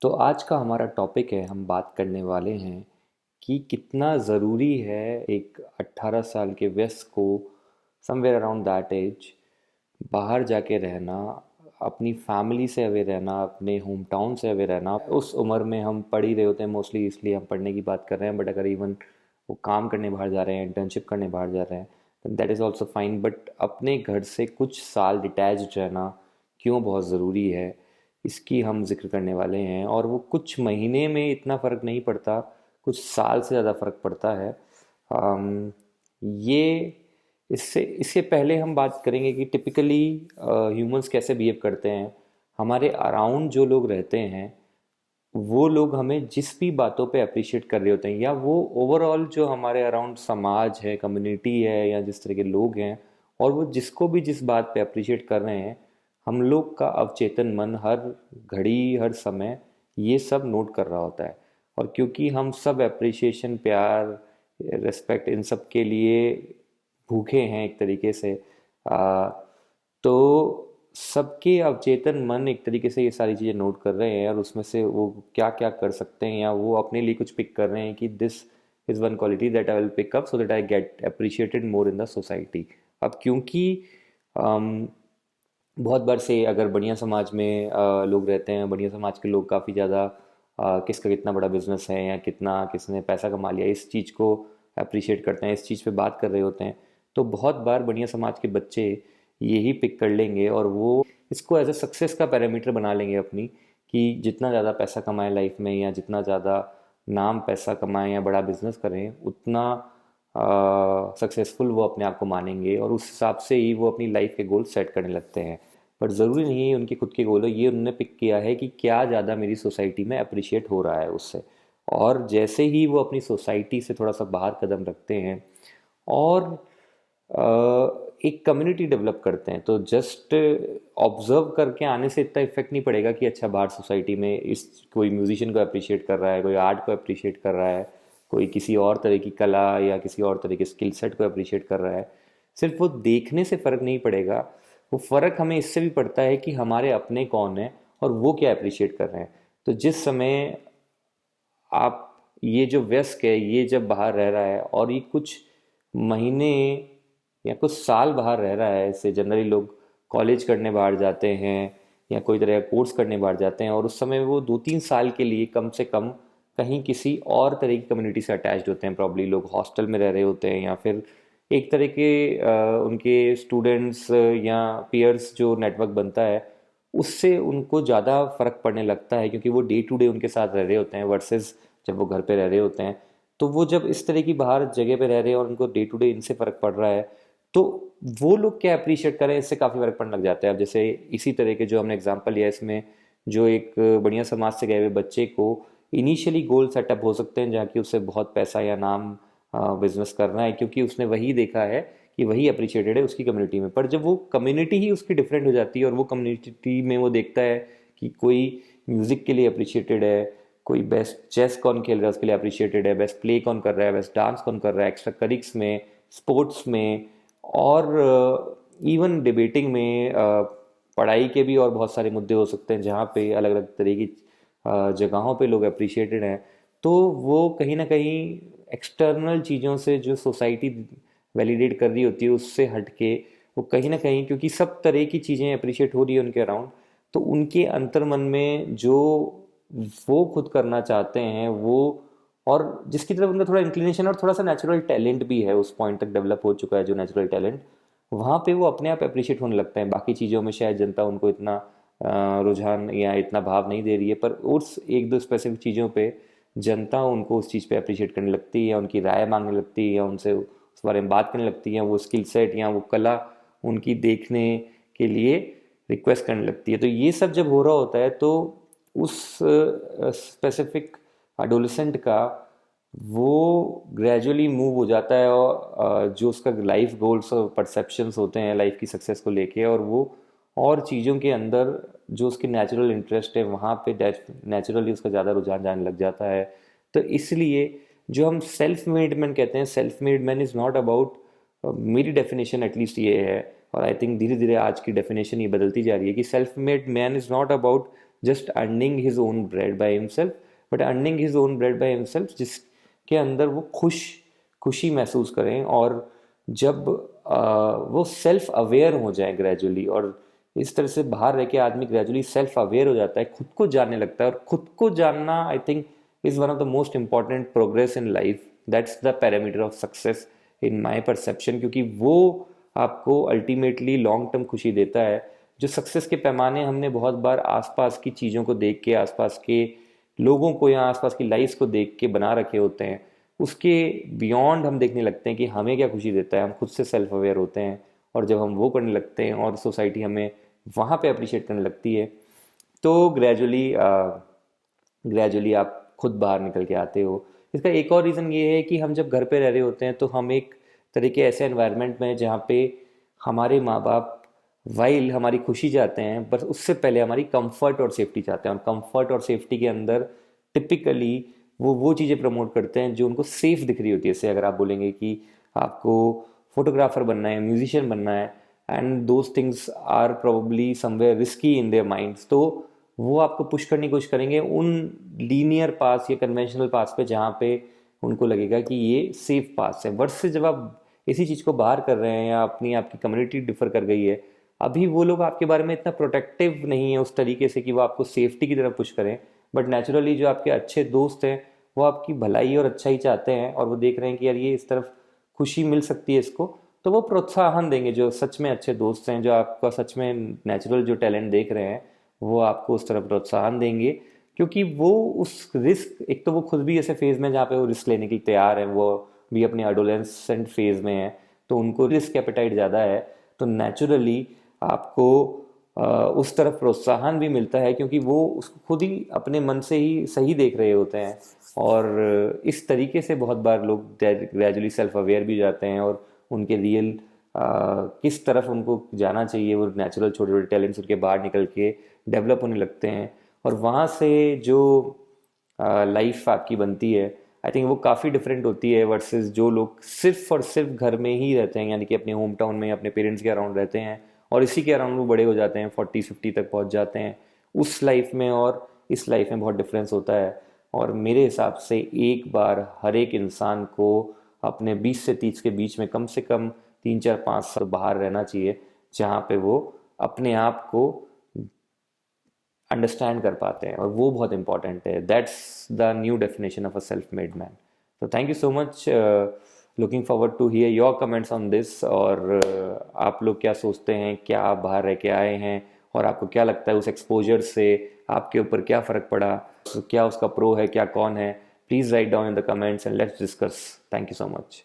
तो आज का हमारा टॉपिक है, हम बात करने वाले हैं कि कितना ज़रूरी है एक 18 साल के व्यस्क को समवेयर अराउंड दैट एज बाहर जाके रहना, अपनी फैमिली से अवे रहना, अपने होम टाउन से अवे रहना। उस उम्र में हम पढ़ ही रहे होते हैं मोस्टली, इसलिए हम पढ़ने की बात कर रहे हैं, बट अगर इवन वो काम करने बाहर जा रहे हैं, इंटर्नशिप करने बाहर जा रहे हैं, that is also fine. But अपने घर से कुछ साल डिटैच्ड रहना क्यों बहुत ज़रूरी है, इसकी हम जिक्र करने वाले हैं। और वो कुछ महीने में इतना फ़र्क नहीं पड़ता, कुछ साल से ज़्यादा फ़र्क पड़ता है। ये इससे इससे पहले हम बात करेंगे कि टिपिकली ह्यूमंस कैसे बिहेव करते हैं। हमारे अराउंड जो लोग रहते हैं वो लोग हमें जिस भी बातों पे अप्रिशिएट कर रहे होते हैं, या वो ओवरऑल जो हमारे अराउंड समाज है, कम्युनिटी है, या जिस तरह के लोग हैं, और वो जिसको भी जिस बात पे अप्रिशिएट कर रहे हैं, हम लोग का अवचेतन मन हर घड़ी हर समय ये सब नोट कर रहा होता है। और क्योंकि हम सब अप्रिशिएशन, प्यार, रिस्पेक्ट, इन सब के लिए भूखे हैं एक तरीके से, तो सबके अवचेतन मन एक तरीके से ये सारी चीज़ें नोट कर रहे हैं, और उसमें से वो क्या क्या कर सकते हैं, या वो अपने लिए कुछ पिक कर रहे हैं कि this is one quality that I will pick up so that I get appreciated more in the society. अब क्योंकि अम, बहुत बार से अगर बढ़िया समाज में लोग रहते हैं, बढ़िया समाज के लोग काफ़ी ज़्यादा किसका कितना बड़ा बिजनेस है, या कितना किसने पैसा कमा लिया, इस चीज़ को अप्रिशिएट करते हैं, इस चीज़ पे बात कर रहे होते हैं। तो बहुत बार बढ़िया समाज के बच्चे यही पिक कर लेंगे, और वो इसको एज अ सक्सेस का पैरामीटर बना लेंगे अपनी, कि जितना ज़्यादा पैसा कमाएं लाइफ में, या जितना ज़्यादा नाम पैसा कमाएं या बड़ा बिजनेस करें, उतना सक्सेसफुल वो अपने आप को मानेंगे, और उस हिसाब से ही वो अपनी लाइफ के गोल सेट करने लगते हैं। पर ज़रूरी नहीं है उनके खुद के गोल हो, ये उन्होंने पिक किया है कि क्या ज़्यादा मेरी सोसाइटी में अप्रिशिएट हो रहा है उससे। और जैसे ही वो अपनी सोसाइटी से थोड़ा सा बाहर कदम रखते हैं और एक कम्युनिटी डेवलप करते हैं, तो जस्ट ऑब्जर्व करके आने से इतना इफेक्ट नहीं पड़ेगा कि अच्छा बाहर सोसाइटी में इस कोई म्यूजिशियन को अप्रिशिएट कर रहा है, कोई आर्ट को अप्रिशिएट कर रहा है, कोई किसी और तरह की कला या किसी और तरह के स्किल सेट को अप्रिशिएट कर रहा है। सिर्फ वो देखने से फ़र्क नहीं पड़ेगा, वो फ़र्क हमें इससे भी पड़ता है कि हमारे अपने कौन हैं और वो क्या अप्रिशिएट कर रहे हैं। तो जिस समय आप, ये जो व्यस्क है ये जब बाहर रह रहा है और ये कुछ महीने या कुछ साल बाहर रह रहा है, इससे जनरली लोग कॉलेज करने बाहर जाते हैं या कोई तरह का कोर्स करने बाहर जाते हैं, और उस समय वो 2-3 साल के लिए कम से कम कहीं किसी और तरह की कम्युनिटी से अटैच्ड होते हैं। प्रॉब्ली लोग हॉस्टल में रह रहे होते हैं, या फिर एक तरह के उनके स्टूडेंट्स या पीयर्स जो नेटवर्क बनता है, उससे उनको ज़्यादा फर्क पड़ने लगता है, क्योंकि वो डे टू डे उनके साथ रह रहे होते हैं वर्सेस जब वो घर पे रह रहे होते हैं। तो वो जब इस तरह की बाहर जगह पे रह रहे हैं और उनको डे टू डे इनसे फ़र्क पड़ रहा है, तो वो लोग क्या अप्रिशिएट करें, इससे काफ़ी फ़र्क पड़ने लग जाता है। अब जैसे इसी तरह के जो हमने एग्जांपल लिया, इसमें जो एक बढ़िया समाज से गए हुए बच्चे को इनिशियली गोल सेटअप हो सकते हैं जहाँ कि उसे बहुत पैसा या नाम बिजनेस करना है, क्योंकि उसने वही देखा है कि वही अप्रिशिएटेड है उसकी कम्युनिटी में। पर जब वो कम्युनिटी ही उसकी डिफरेंट हो जाती है, और वो कम्युनिटी में वो देखता है कि कोई म्यूज़िक के लिए अप्रिशिएटेड है, कोई बेस्ट चेस कौन खेल रहा है उसके लिए अप्रिशिएटेड है, बेस्ट प्ले कौन कर रहा है, बेस्ट डांस कौन कर रहा है, एक्स्ट्रा करिक्स में, स्पोर्ट्स में, और इवन डिबेटिंग में, पढ़ाई के भी और बहुत सारे मुद्दे हो सकते हैं जहाँ पे अलग अलग तरह की जगहों पे लोग अप्रिशिएटेड हैं। तो वो कहीं ना कहीं एक्सटर्नल चीज़ों से जो सोसाइटी वैलिडेट कर रही होती है उससे हट के, वो कहीं ना कहीं क्योंकि सब तरह की चीज़ें अप्रिशिएट हो रही है उनके अराउंड, तो उनके अंतर्मन में जो वो खुद करना चाहते हैं वो, और जिसकी तरफ उनका थोड़ा इंक्लिनेशन और थोड़ा सा नेचुरल टैलेंट भी है, उस पॉइंट तक डेवलप हो चुका है जो नेचुरल टैलेंट, वहाँ पे वो अपने आप अप्रिशिएट होने लगता है। बाकी चीज़ों में शायद जनता उनको इतना रुझान या इतना भाव नहीं दे रही है, पर उस एक दो स्पेसिफिक चीज़ों पे जनता उनको उस चीज़ पे अप्रिशिएट करने लगती है, या उनकी राय मांगने लगती है, या उनसे उस बारे में बात करने लगती है, वो स्किल सेट या वो कला उनकी देखने के लिए रिक्वेस्ट करने लगती है। तो ये सब जब हो रहा होता है, तो उस स्पेसिफिक एडोलेसेंट का वो ग्रेजुअली मूव हो जाता है, और जो उसका लाइफ गोल्स और परसेप्शंस होते हैं लाइफ की सक्सेस को लेके, और वो और चीज़ों के अंदर जो उसके नेचुरल इंटरेस्ट है वहाँ पे नेचुरली उसका ज़्यादा रुझान जाने लग जाता है। तो इसलिए जो हम सेल्फ मेड मैन कहते हैं, self made man is not about, मेरी डेफिनेशन एटलीस्ट ये है, और आई थिंक धीरे धीरे आज की डेफिनेशन ये बदलती जा रही है, कि self made man is not about just earning his own bread by himself, but earning his own bread by himself जिसके अंदर वो खुशी महसूस करें, और जब वो सेल्फ अवेयर हो जाए ग्रेजुअली, और इस तरह से बाहर रह के आदमी ग्रेजुअली सेल्फ अवेयर हो जाता है, खुद को जानने लगता है, और खुद को जानना I think is one of the most important progress in life. That's the parameter of success in my perception, क्योंकि वो आपको अल्टीमेटली लॉन्ग टर्म खुशी देता है। जो सक्सेस के पैमाने हमने बहुत बार आसपास की चीज़ों को देख के, आसपास के लोगों को या आसपास की लाइफ को देख के बना रखे होते हैं, उसके बियॉन्ड हम देखने लगते हैं कि हमें क्या खुशी देता है। हम खुद से सेल्फ अवेयर होते हैं, और जब हम वो करने लगते हैं और सोसाइटी हमें वहाँ पे अप्रिशिएट करने लगती है, तो ग्रेजुअली आप खुद बाहर निकल के आते हो। इसका एक और रीज़न ये है कि हम जब घर पे रह रहे होते हैं तो हम एक तरीके ऐसे एनवायरनमेंट में जहाँ पे हमारे माँ बाप वाइल हमारी खुशी चाहते हैं, बस उससे पहले हमारी कंफर्ट और सेफ्टी चाहते हैं, और कंफर्ट और सेफ्टी के अंदर टिपिकली वो चीज़ें प्रमोट करते हैं जो उनको सेफ दिख रही होती है। जैसे अगर आप बोलेंगे कि आपको फोटोग्राफर बनना है, म्यूजिशियन बनना है, and those things are probably somewhere risky in their minds, तो वो आपको पुश करने की कोशिश करेंगे उन लीनियर पास या कन्वेंशनल पास पे जहाँ पे उनको लगेगा कि ये सेफ पास है। वर्सेस जब आप इसी चीज़ को बाहर कर रहे हैं या आपकी कम्युनिटी डिफर कर गई है, अभी वो लोग आपके बारे में इतना प्रोटेक्टिव नहीं है उस तरीके से कि वो आपको सेफ्टी की तरफ पुश करें, बट नेचुरली जो आपके अच्छे दोस्त हैं वो आपकी भलाई और अच्छाई चाहते हैं, और वो देख रहे हैं कि यार ये इस तरफ खुशी मिल सकती है इसको, तो वो प्रोत्साहन देंगे। जो सच में अच्छे दोस्त हैं, जो आपका सच में नेचुरल जो टैलेंट देख रहे हैं, वो आपको उस तरफ प्रोत्साहन देंगे, क्योंकि वो उस रिस्क, एक तो वो खुद भी ऐसे फेज़ में जहाँ पे वो रिस्क लेने के लिए तैयार हैं, वो भी अपने एडोलेसेंट फेज़ में है, तो उनको रिस्क एपेटाइट ज़्यादा है, तो नेचुरली आपको उस तरफ प्रोत्साहन भी मिलता है, क्योंकि वो उसको खुद ही अपने मन से ही सही देख रहे होते हैं। और इस तरीके से बहुत बार लोग ग्रेजुअली सेल्फ अवेयर भी जाते हैं, और उनके रियल किस तरफ उनको जाना चाहिए, वो नेचुरल छोटे छोटे टैलेंट्स उनके बाहर निकल के डेवलप होने लगते हैं, और वहाँ से जो लाइफ आपकी बनती है आई थिंक वो काफ़ी डिफरेंट होती है वर्सेस जो लोग सिर्फ और सिर्फ घर में ही रहते हैं, यानी कि अपने होम टाउन में अपने पेरेंट्स के अराउंड रहते हैं, और इसी के अराउंड वो बड़े हो जाते हैं, 40-50 तक पहुँच जाते हैं। उस लाइफ में और इस लाइफ में बहुत डिफरेंस होता है, और मेरे हिसाब से एक बार हर एक इंसान को अपने 20 से 30 के बीच में कम से कम 3-4-5 साल बाहर रहना चाहिए, जहाँ पे वो अपने आप को अंडरस्टैंड कर पाते हैं, और वो बहुत इंपॉर्टेंट है। That's the new definition of a self made man. तो thank you so much, looking forward to hear your comments on this, और आप लोग क्या सोचते हैं, क्या आप बाहर रह के आए हैं, और आपको क्या लगता है उस एक्सपोजर से आपके ऊपर क्या फ़र्क पड़ा, तो क्या उसका प्रो है, क्या कौन है, please write down in the comments and let's discuss. Thank you so much.